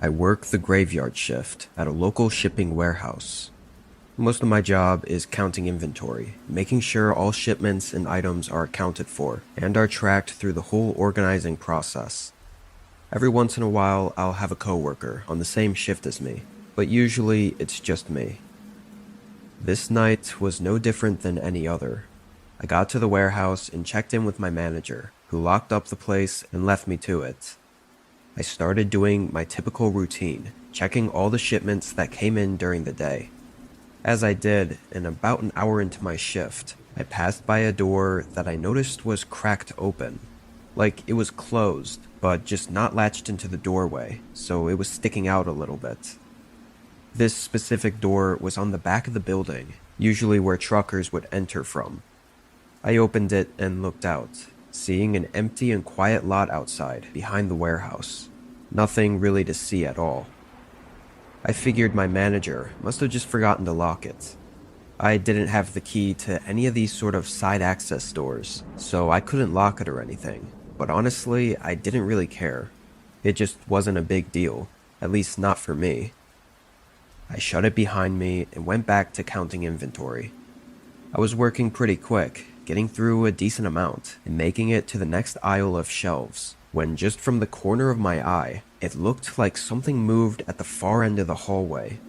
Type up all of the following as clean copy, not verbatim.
I work the graveyard shift at a local shipping warehouse. Most of my job is counting inventory, making sure all shipments and items are accounted for and are tracked through the whole organizing process. Every once in a while, I'll have a coworker on the same shift as me, but usually it's just me. This night was no different than any other. I got to the warehouse and checked in with my manager, who locked up the place and left me to it. I started doing my typical routine, checking all the shipments that came in during the day. As I did, and about an hour into my shift, I passed by a door that I noticed was cracked open. Like it was closed, but just not latched into the doorway, so it was sticking out a little bit. This specific door was on the back of the building, usually where truckers would enter from. I opened it and looked out, seeing an empty and quiet lot outside behind the warehouse. Nothing really to see at all. I figured my manager must have just forgotten to lock it. I didn't have the key to any of these sort of side access doors, so I couldn't lock it or anything, but honestly, I didn't really care. It just wasn't a big deal, at least not for me. I shut it behind me and went back to counting inventory. I was working pretty quick, getting through a decent amount and making it to the next aisle of shelves, when just from the corner of my eye, it looked like something moved at the far end of the hallway.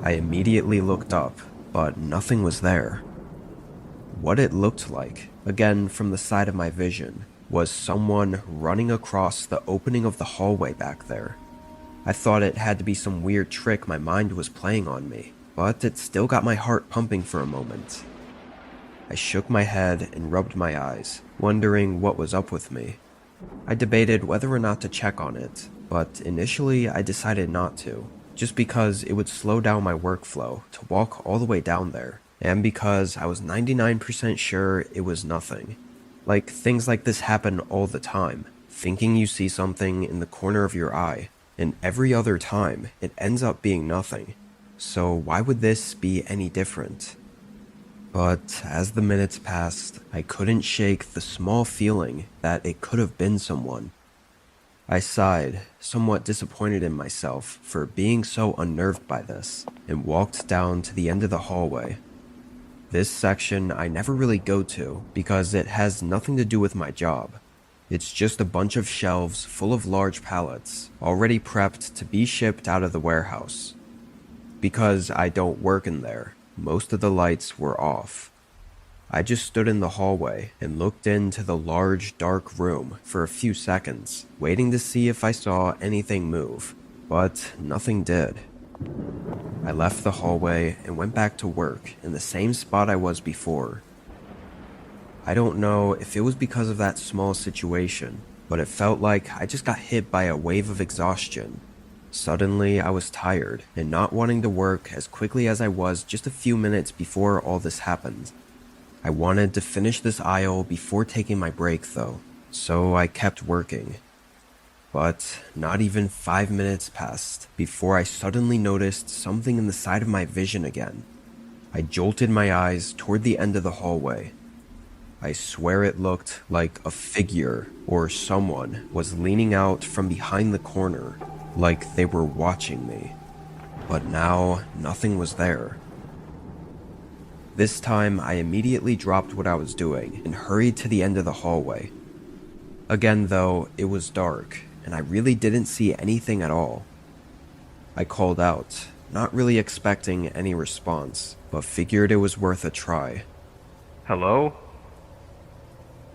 I immediately looked up, but nothing was there. What it looked like, again from the side of my vision, was someone running across the opening of the hallway back there. I thought it had to be some weird trick my mind was playing on me, but it still got my heart pumping for a moment. I shook my head and rubbed my eyes, wondering what was up with me. I debated whether or not to check on it, but initially I decided not to, just because it would slow down my workflow to walk all the way down there, and because I was 99% sure it was nothing. Like, things like this happen all the time, thinking you see something in the corner of your eye, and every other time it ends up being nothing. So why would this be any different? But as the minutes passed, I couldn't shake the small feeling that it could have been someone. I sighed, somewhat disappointed in myself for being so unnerved by this, and walked down to the end of the hallway. This section I never really go to because it has nothing to do with my job. It's just a bunch of shelves full of large pallets, already prepped to be shipped out of the warehouse. Because I don't work in there, most of the lights were off. I just stood in the hallway and looked into the large, dark room for a few seconds, waiting to see if I saw anything move, but nothing did. I left the hallway and went back to work in the same spot I was before. I don't know if it was because of that small situation, but it felt like I just got hit by a wave of exhaustion. Suddenly, I was tired and not wanting to work as quickly as I was just a few minutes before all this happened. I wanted to finish this aisle before taking my break though, so I kept working. But not even 5 minutes passed before I suddenly noticed something in the side of my vision again. I jolted my eyes toward the end of the hallway. I swear it looked like a figure or someone was leaning out from behind the corner, like they were watching me. But now, nothing was there. This time, I immediately dropped what I was doing and hurried to the end of the hallway. Again though, it was dark, and I really didn't see anything at all. I called out, not really expecting any response, but figured it was worth a try. Hello?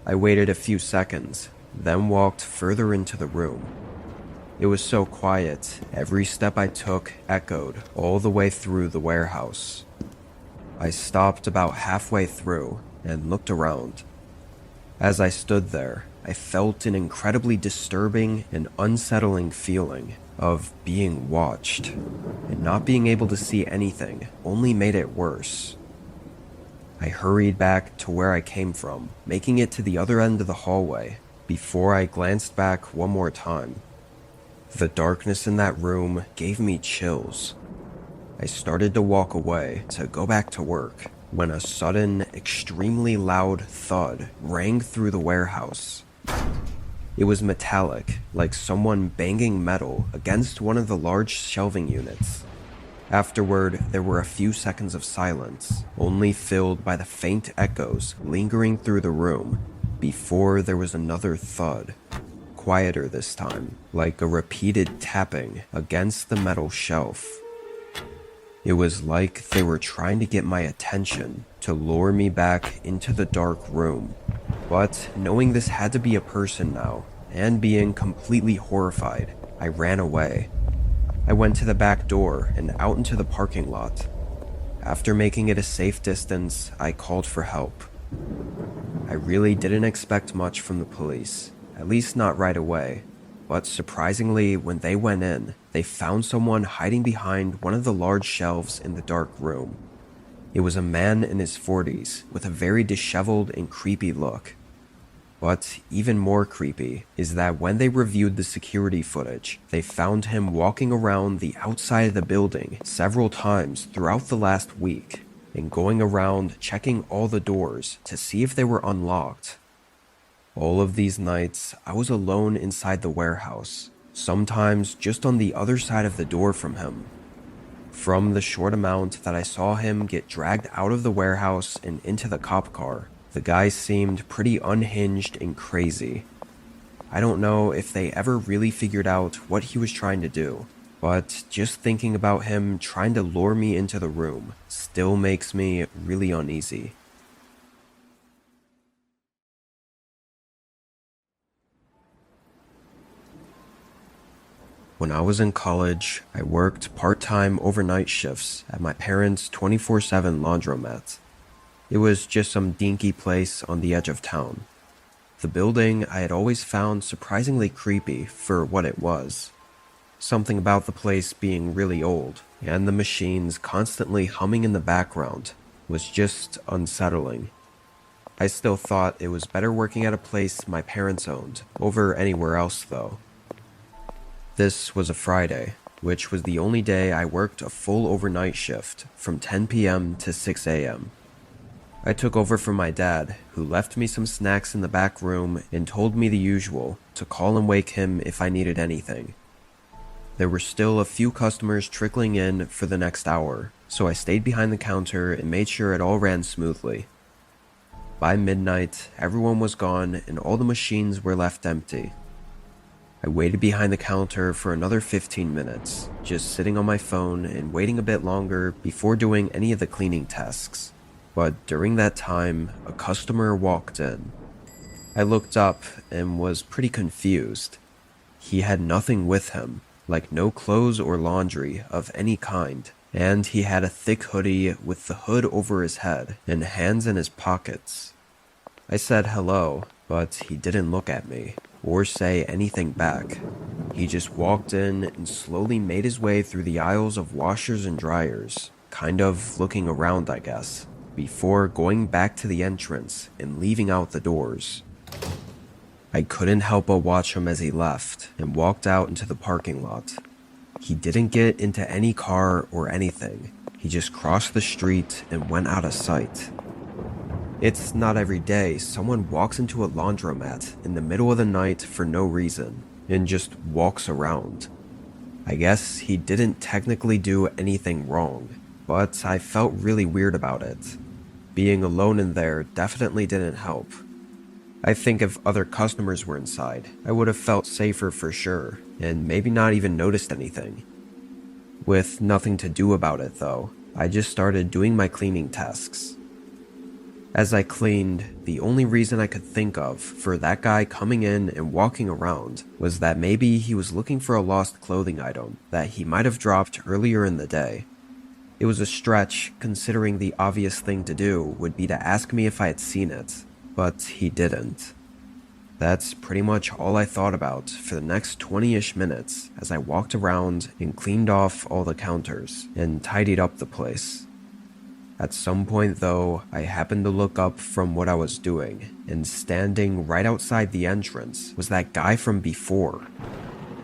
I waited a few seconds, then walked further into the room. It was so quiet, every step I took echoed all the way through the warehouse. I stopped about halfway through and looked around. As I stood there, I felt an incredibly disturbing and unsettling feeling of being watched, and not being able to see anything only made it worse. I hurried back to where I came from, making it to the other end of the hallway, before I glanced back one more time. The darkness in that room gave me chills. I started to walk away to go back to work, when a sudden, extremely loud thud rang through the warehouse. It was metallic, like someone banging metal against one of the large shelving units. Afterward, there were a few seconds of silence, only filled by the faint echoes lingering through the room, before there was another thud. Quieter this time, like a repeated tapping against the metal shelf. It was like they were trying to get my attention, to lure me back into the dark room. But knowing this had to be a person now, and being completely horrified, I ran away. I went to the back door and out into the parking lot. After making it a safe distance, I called for help. I really didn't expect much from the police, at least not right away. But surprisingly, when they went in, they found someone hiding behind one of the large shelves in the dark room. It was a man in his 40s with a very disheveled and creepy look. But even more creepy is that when they reviewed the security footage, they found him walking around the outside of the building several times throughout the last week, and going around checking all the doors to see if they were unlocked. All of these nights, I was alone inside the warehouse, sometimes just on the other side of the door from him. From the short amount that I saw him get dragged out of the warehouse and into the cop car, the guy seemed pretty unhinged and crazy. I don't know if they ever really figured out what he was trying to do, but just thinking about him trying to lure me into the room still makes me really uneasy. When I was in college, I worked part-time overnight shifts at my parents' 24/7 laundromat. It was just some dinky place on the edge of town. The building I had always found surprisingly creepy for what it was. Something about the place being really old, and the machines constantly humming in the background, was just unsettling. I still thought it was better working at a place my parents owned over anywhere else though. This was a Friday, which was the only day I worked a full overnight shift from 10 p.m. to 6 a.m. I took over from my dad, who left me some snacks in the back room and told me the usual, to call and wake him if I needed anything. There were still a few customers trickling in for the next hour, so I stayed behind the counter and made sure it all ran smoothly. By midnight, everyone was gone and all the machines were left empty. I waited behind the counter for another 15 minutes, just sitting on my phone and waiting a bit longer before doing any of the cleaning tasks. But during that time, a customer walked in. I looked up and was pretty confused. He had nothing with him, like no clothes or laundry of any kind, and he had a thick hoodie with the hood over his head and hands in his pockets. I said hello, but he didn't look at me or say anything back. He just walked in and slowly made his way through the aisles of washers and dryers, kind of looking around, I guess, before going back to the entrance and leaving out the doors. I couldn't help but watch him as he left and walked out into the parking lot. He didn't get into any car or anything. He just crossed the street and went out of sight. It's not every day someone walks into a laundromat in the middle of the night for no reason and just walks around. I guess he didn't technically do anything wrong, but I felt really weird about it. Being alone in there definitely didn't help. I think if other customers were inside, I would have felt safer for sure, and maybe not even noticed anything. With nothing to do about it though, I just started doing my cleaning tasks. As I cleaned, the only reason I could think of for that guy coming in and walking around was that maybe he was looking for a lost clothing item that he might have dropped earlier in the day. It was a stretch considering the obvious thing to do would be to ask me if I had seen it, but he didn't. That's pretty much all I thought about for the next 20-ish minutes as I walked around and cleaned off all the counters and tidied up the place. At some point though, I happened to look up from what I was doing, and standing right outside the entrance was that guy from before.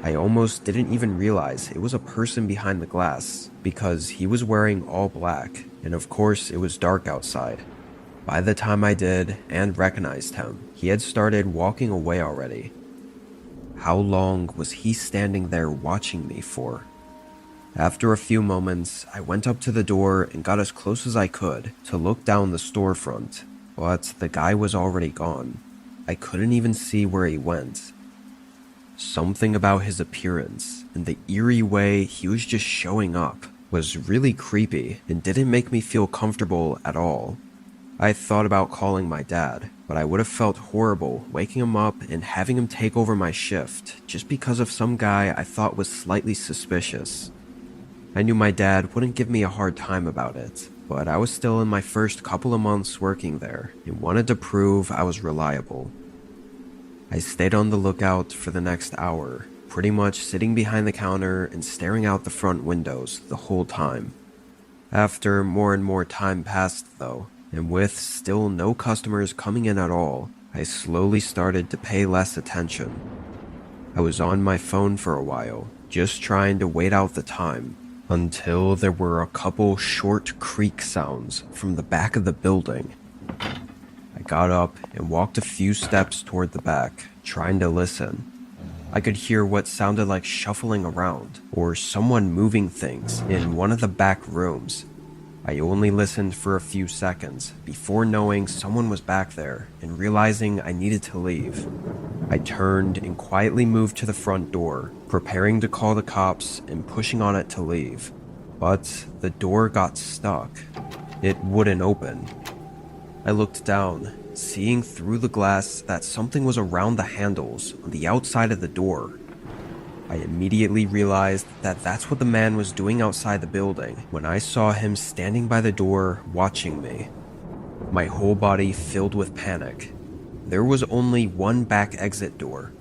I almost didn't even realize it was a person behind the glass, because he was wearing all black, and of course it was dark outside. By the time I did and recognized him, he had started walking away already. How long was he standing there watching me for? After a few moments, I went up to the door and got as close as I could to look down the storefront, but the guy was already gone. I couldn't even see where he went. Something about his appearance and the eerie way he was just showing up was really creepy and didn't make me feel comfortable at all. I thought about calling my dad, but I would have felt horrible waking him up and having him take over my shift just because of some guy I thought was slightly suspicious. I knew my dad wouldn't give me a hard time about it, but I was still in my first couple of months working there and wanted to prove I was reliable. I stayed on the lookout for the next hour, pretty much sitting behind the counter and staring out the front windows the whole time. After more and more time passed though, and with still no customers coming in at all, I slowly started to pay less attention. I was on my phone for a while, just trying to wait out the time, until there were a couple short creak sounds from the back of the building. I got up and walked a few steps toward the back, trying to listen. I could hear what sounded like shuffling around, or someone moving things in one of the back rooms. I only listened for a few seconds before knowing someone was back there and realizing I needed to leave. I turned and quietly moved to the front door, preparing to call the cops and pushing on it to leave. But the door got stuck. It wouldn't open. I looked down, seeing through the glass that something was around the handles on the outside of the door. I immediately realized that that's what the man was doing outside the building when I saw him standing by the door watching me. My whole body filled with panic. There was only one back exit door.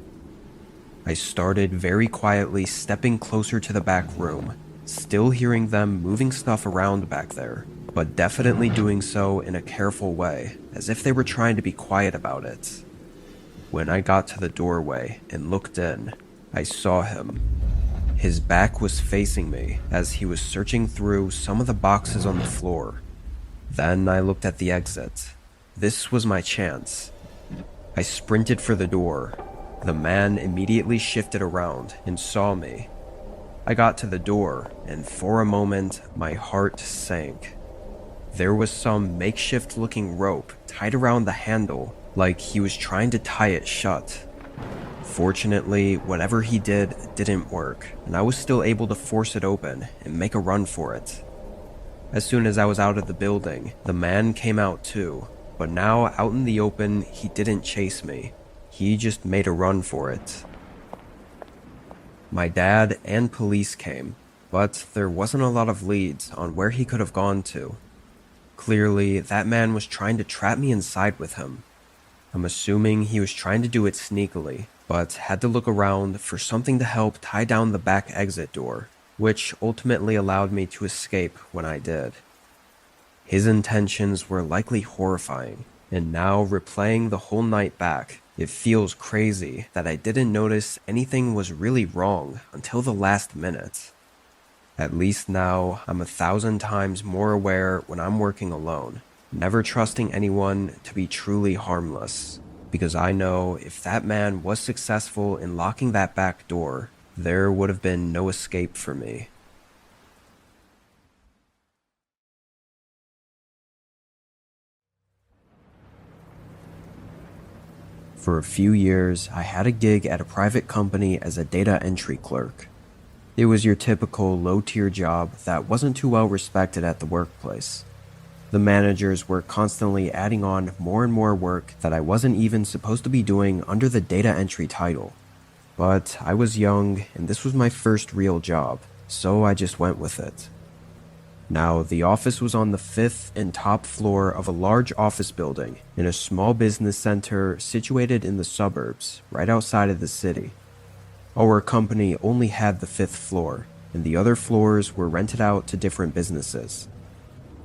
I started very quietly stepping closer to the back room, still hearing them moving stuff around back there, but definitely doing so in a careful way, as if they were trying to be quiet about it. When I got to the doorway and looked in, I saw him. His back was facing me as he was searching through some of the boxes on the floor. Then I looked at the exit. This was my chance. I sprinted for the door. The man immediately shifted around and saw me. I got to the door, and for a moment, my heart sank. There was some makeshift-looking rope tied around the handle, like he was trying to tie it shut. Fortunately, whatever he did didn't work, and I was still able to force it open and make a run for it. As soon as I was out of the building, the man came out too, but now out in the open, he didn't chase me. He just made a run for it. My dad and police came, but there wasn't a lot of leads on where he could have gone to. Clearly, that man was trying to trap me inside with him. I'm assuming he was trying to do it sneakily, but had to look around for something to help tie down the back exit door, which ultimately allowed me to escape when I did. His intentions were likely horrifying, and now replaying the whole night back, it feels crazy that I didn't notice anything was really wrong until the last minute. At least now, I'm 1,000 times more aware when I'm working alone, never trusting anyone to be truly harmless, because I know if that man was successful in locking that back door, there would have been no escape for me. For a few years, I had a gig at a private company as a data entry clerk. It was your typical low-tier job that wasn't too well respected at the workplace. The managers were constantly adding on more and more work that I wasn't even supposed to be doing under the data entry title. But I was young, and this was my first real job, so I just went with it. Now, the office was on the 5th and top floor of a large office building in a small business center situated in the suburbs, right outside of the city. Our company only had the 5th floor, and the other floors were rented out to different businesses.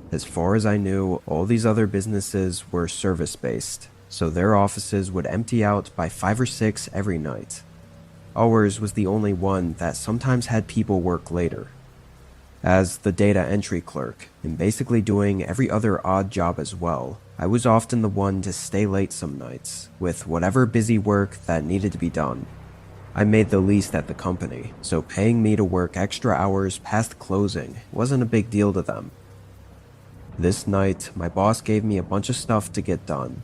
As far as I knew, all these other businesses were service-based, so their offices would empty out by 5 or 6 every night. Ours was the only one that sometimes had people work later. As the data entry clerk, and basically doing every other odd job as well, I was often the one to stay late some nights, with whatever busy work that needed to be done. I made the least at the company, so paying me to work extra hours past closing wasn't a big deal to them. This night, my boss gave me a bunch of stuff to get done.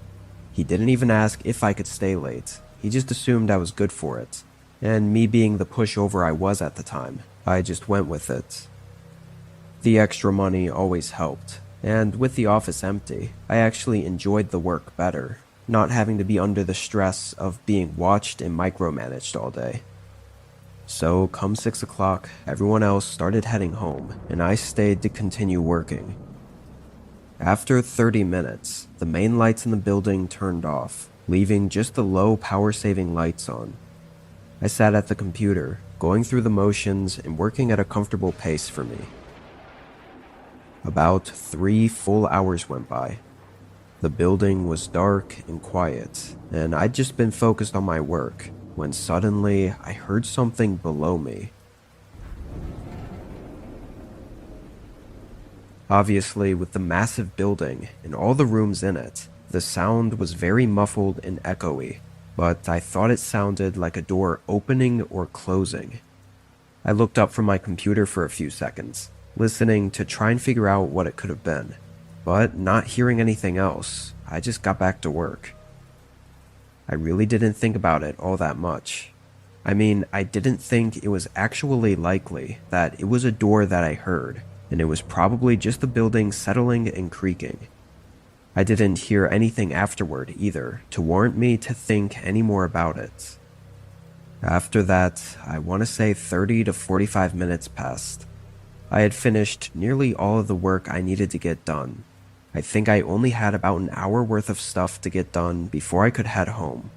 He didn't even ask if I could stay late, he just assumed I was good for it. And me being the pushover I was at the time, I just went with it. The extra money always helped, and with the office empty, I actually enjoyed the work better, not having to be under the stress of being watched and micromanaged all day. So come 6 o'clock, everyone else started heading home, and I stayed to continue working. After 30 minutes, the main lights in the building turned off, leaving just the low power-saving lights on. I sat at the computer, going through the motions and working at a comfortable pace for me. About 3 full hours went by. The building was dark and quiet, and I'd just been focused on my work, when suddenly I heard something below me. Obviously, with the massive building and all the rooms in it, the sound was very muffled and echoey, but I thought it sounded like a door opening or closing. I looked up from my computer for a few seconds, listening to try and figure out what it could have been, but not hearing anything else, I just got back to work. I really didn't think about it all that much. I mean, I didn't think it was actually likely that it was a door that I heard, and it was probably just the building settling and creaking. I didn't hear anything afterward either to warrant me to think any more about it. After that, I want to say 30 to 45 minutes passed. I had finished nearly all of the work I needed to get done. I think I only had about an hour worth of stuff to get done before I could head home.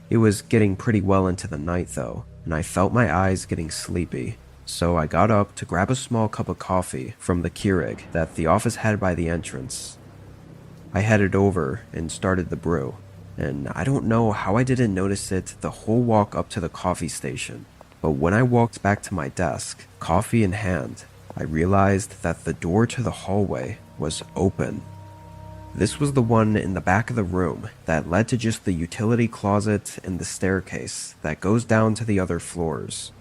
It was getting pretty well into the night though, and I felt my eyes getting sleepy, so I got up to grab a small cup of coffee from the Keurig that the office had by the entrance. I headed over and started the brew, and I don't know how I didn't notice it the whole walk up to the coffee station, but when I walked back to my desk, coffee in hand, I realized that the door to the hallway was open. This was the one in the back of the room that led to just the utility closet and the staircase that goes down to the other floors.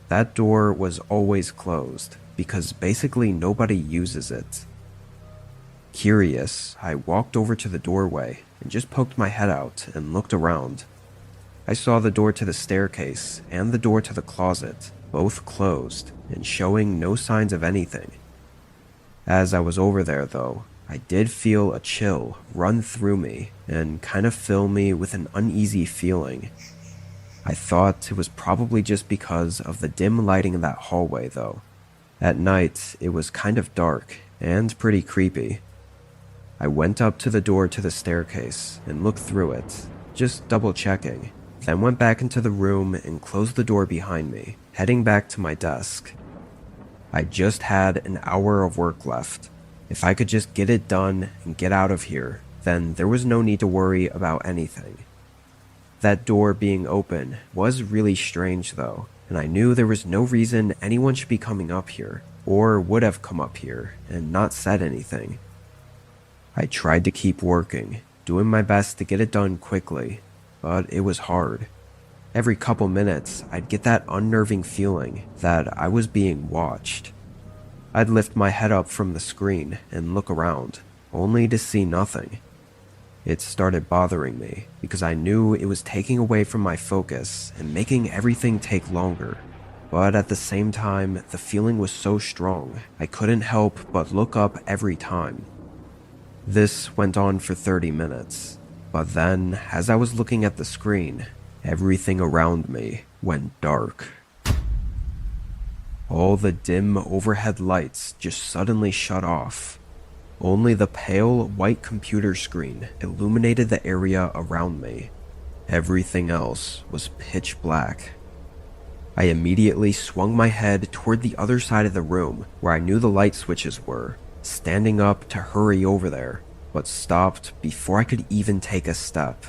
That door was always closed because basically nobody uses it. Curious, I walked over to the doorway and just poked my head out and looked around. I saw the door to the staircase and the door to the closet, both closed and showing no signs of anything. As I was over there though, I did feel a chill run through me and kind of fill me with an uneasy feeling. I thought it was probably just because of the dim lighting in that hallway though. At night, it was kind of dark and pretty creepy. I went up to the door to the staircase and looked through it, just double checking, then went back into the room and closed the door behind me, heading back to my desk. I just had an hour of work left. If I could just get it done and get out of here, then there was no need to worry about anything. That door being open was really strange though, and I knew there was no reason anyone should be coming up here, or would have come up here and not said anything. I tried to keep working, doing my best to get it done quickly, but it was hard. Every couple minutes, I'd get that unnerving feeling that I was being watched. I'd lift my head up from the screen and look around, only to see nothing. It started bothering me because I knew it was taking away from my focus and making everything take longer. But at the same time, the feeling was so strong, I couldn't help but look up every time. This went on for 30 minutes, but then, as I was looking at the screen, everything around me went dark. All the dim overhead lights just suddenly shut off. Only the pale white computer screen illuminated the area around me. Everything else was pitch black. I immediately swung my head toward the other side of the room where I knew the light switches were, standing up to hurry over there, but stopped before I could even take a step.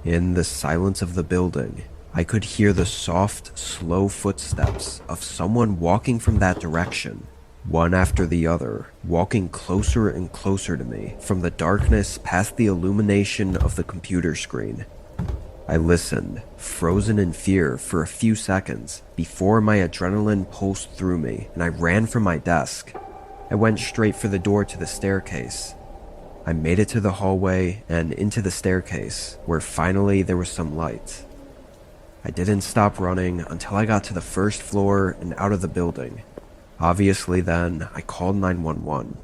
In the silence of the building, I could hear the soft, slow footsteps of someone walking from that direction, one after the other, walking closer and closer to me from the darkness past the illumination of the computer screen. I listened, frozen in fear for a few seconds before my adrenaline pulsed through me and I ran from my desk. I went straight for the door to the staircase. I made it to the hallway and into the staircase, where finally there was some light. I didn't stop running until I got to the first floor and out of the building. Obviously then, I called 911.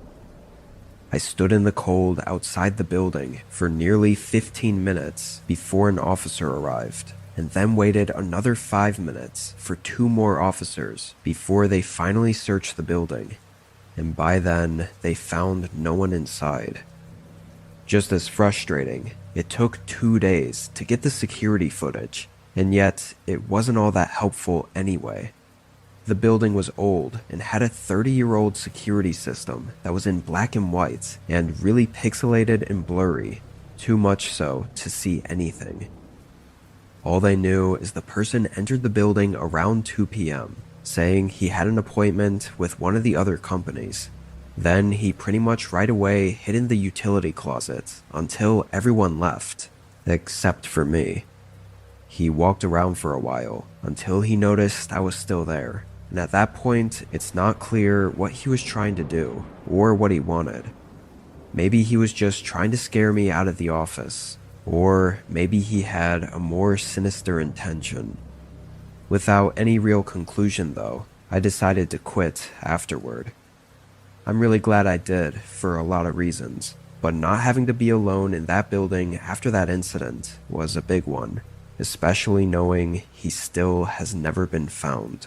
I stood in the cold outside the building for nearly 15 minutes before an officer arrived, and then waited another 5 minutes for 2 more officers before they finally searched the building. And by then, they found no one inside. Just as frustrating, it took 2 days to get the security footage, and yet it wasn't all that helpful anyway. The building was old and had a 30-year-old security system that was in black and white and really pixelated and blurry, too much so to see anything. All they knew is the person entered the building around 2 p.m., saying he had an appointment with one of the other companies. Then he pretty much right away hid in the utility closet until everyone left, except for me. He walked around for a while until he noticed I was still there, and at that point it's not clear what he was trying to do or what he wanted. Maybe he was just trying to scare me out of the office, or maybe he had a more sinister intention. Without any real conclusion though, I decided to quit afterward. I'm really glad I did for a lot of reasons, but not having to be alone in that building after that incident was a big one, especially knowing he still has never been found.